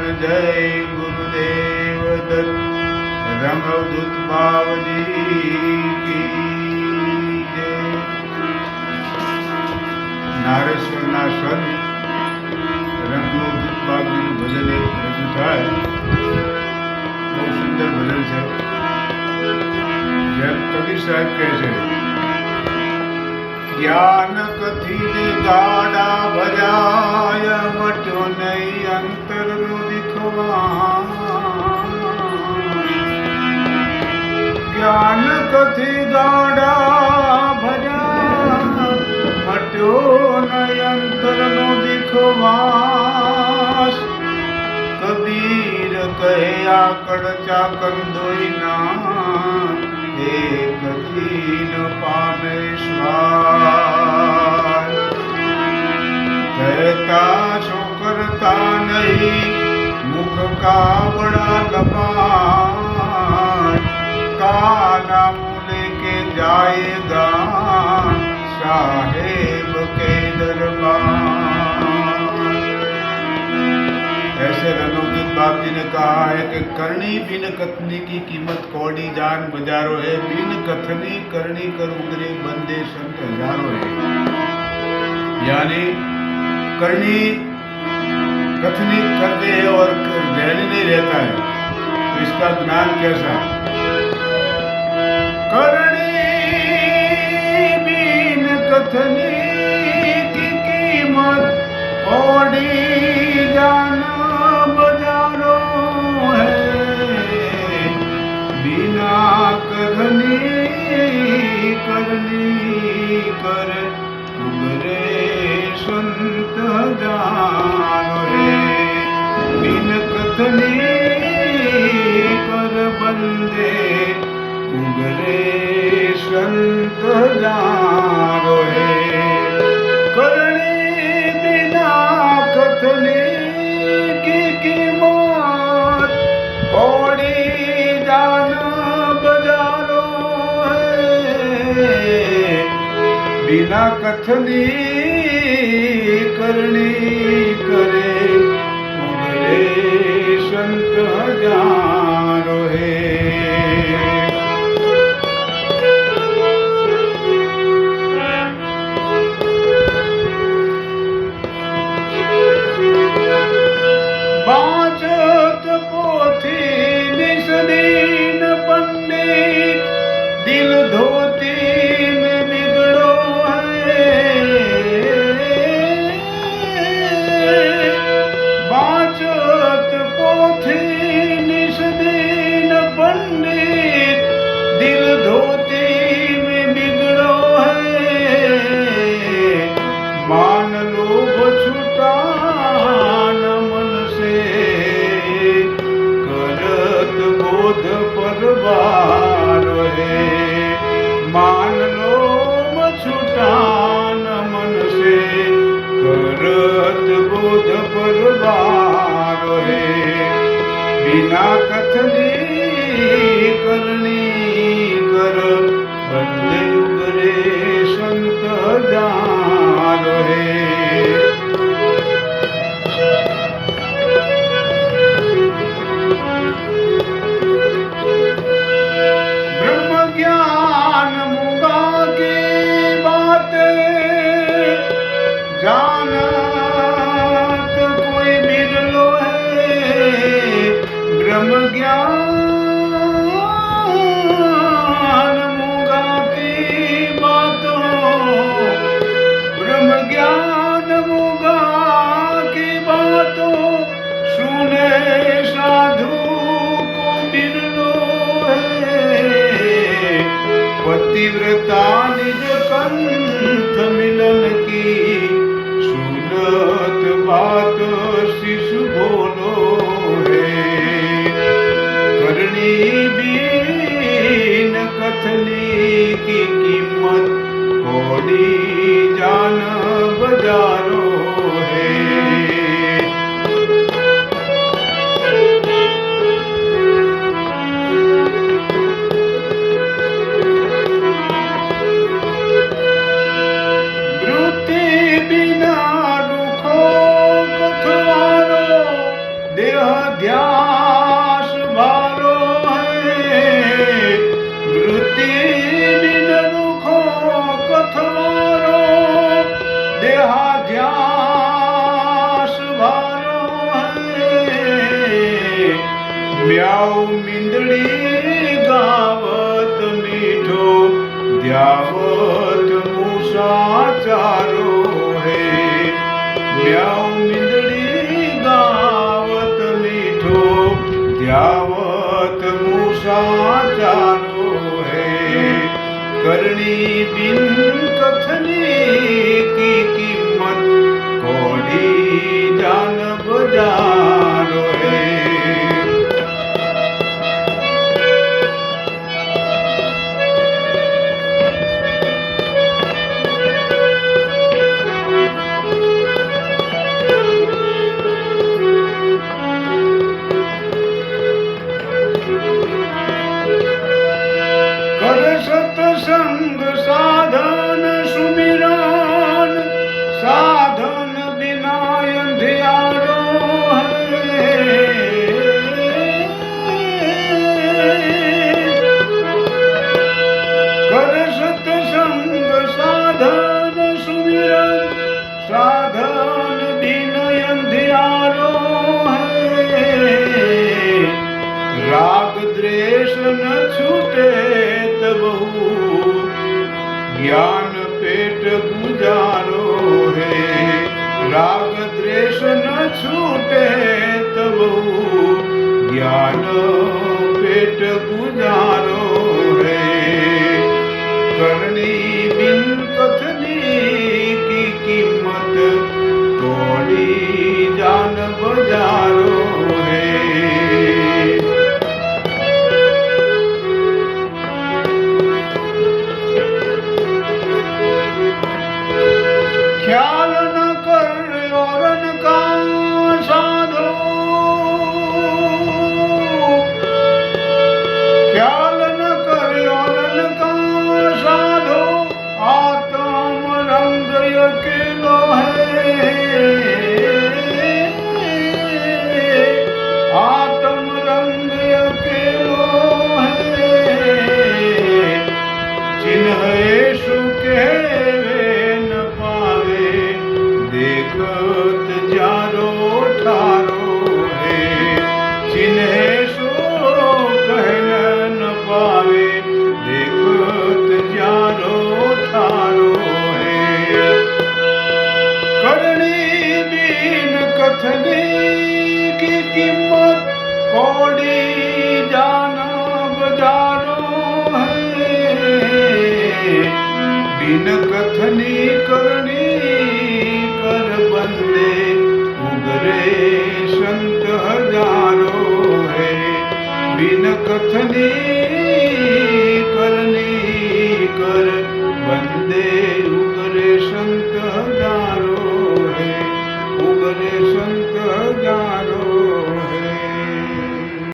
भगवान जय गुरुदेव दत्त रंगदूत बावजी की जय। नारेश्वરના સંત રંગદૂત બાવજીનું ભજન એક રજૂ થાય. બહુ સુંદર ભજન છે. જેમ કબીર સાહેબ કહે છે, જ્ઞાન કથિને ગાડા ભજાય મટ્યો નહીં અંતરનો દીખવા. જ્ઞાન કથી ગાડા ભજા મટ્યો નહીં અંતરનો દીખવાસ. કબીર કહે આકડ ચાકર દોઈના એક ન પામે સ્વાર. કહેતા છો કરતા નહીં મુખ કાવડા લબાય. કાના મૂલે કે જાયેગા साहेब के दरबार. ऐसे रघुनाथ बाप जी ने कहा है कि करनी बिन कथनी की कीमत कौड़ी जान बजारो है. बिन कथनी करनी कर उगरे बंदे संत हजारो है. यानी करनी कथनी कर दे और रहने नहीं रहता है तो इसका ज्ञान कैसा. करनी कथनी की कीमत कौड़ी जान बजारो है. बिना कथनी करनी कर उगरे संत जानो है. बिन कथनी कर बंदे उगरे संत जानो है. करनी बिना कथनी की कीमत कौड़ी जान बजारो है. बिना कथनी करनी करे उगरे संत जानो है. बाँचत पोथी निस्दीन पंडित दिल धोती में बिगड़ो है. बाँचत पोथी निस्दीन पंडित दिल धोती में बिगड़ो है. मान लोभ छुटा परवार है. मान लो छुटान मन से करत बोध परवार है. बिना कथनी करनी कर बंदे उगरे संत जान है. जानत कोई बिरलो है. ब्रह्म ज्ञान मूंगा की बातों. ब्रह्म ज्ञान मूंगा की बातों सुने साधु को बिरलो है. पतिव्रता निज कंठ मिलन की सुनत बात शिशु बोलो है. करनी बीन कथनी की कीमत कौड़ी जान बजारो है. बिना रुखो कथवारो देह म्याऊ मिंदड़ी गावत मीठो द्यावत मूसा चारो है। म्याऊ मिंदड़ी गावत मीठो द्यावत मूसा चारो है। करनी बिन कथनी की कीमत कोड़ी जान बजारो है। कर सत्संग साधन सुमिरन साधन बिना अंधियारो है। कर सत्संग साधन सुमिरन साधन बिना अंधियारो है। राग द्वेष न छूटे तबहु ज्ञान पेट गुजारो है। राग द्वेष न छूटे तबहु ज्ञान पेट गुजारो है। करनी बिन कथनी की कीमत तोड़ी जान बजारो है। ख्याल न कर औरन का साधो ख्याल न कर औरन का साधो आत्म रंग अकेलो है। आत्म रंग अकेलो है। चिन्ह यीशु के देखत जारो ठारो है। चिन्ह सो कहन न पावे देखत जारो ठारो है। करनी बिन कथनी की कीमत कौड़ी जाना बजारो है। बिन कथनी करनी कर बंदे उगरे संत हजारों है। बिन कथनी करनी कर बंदे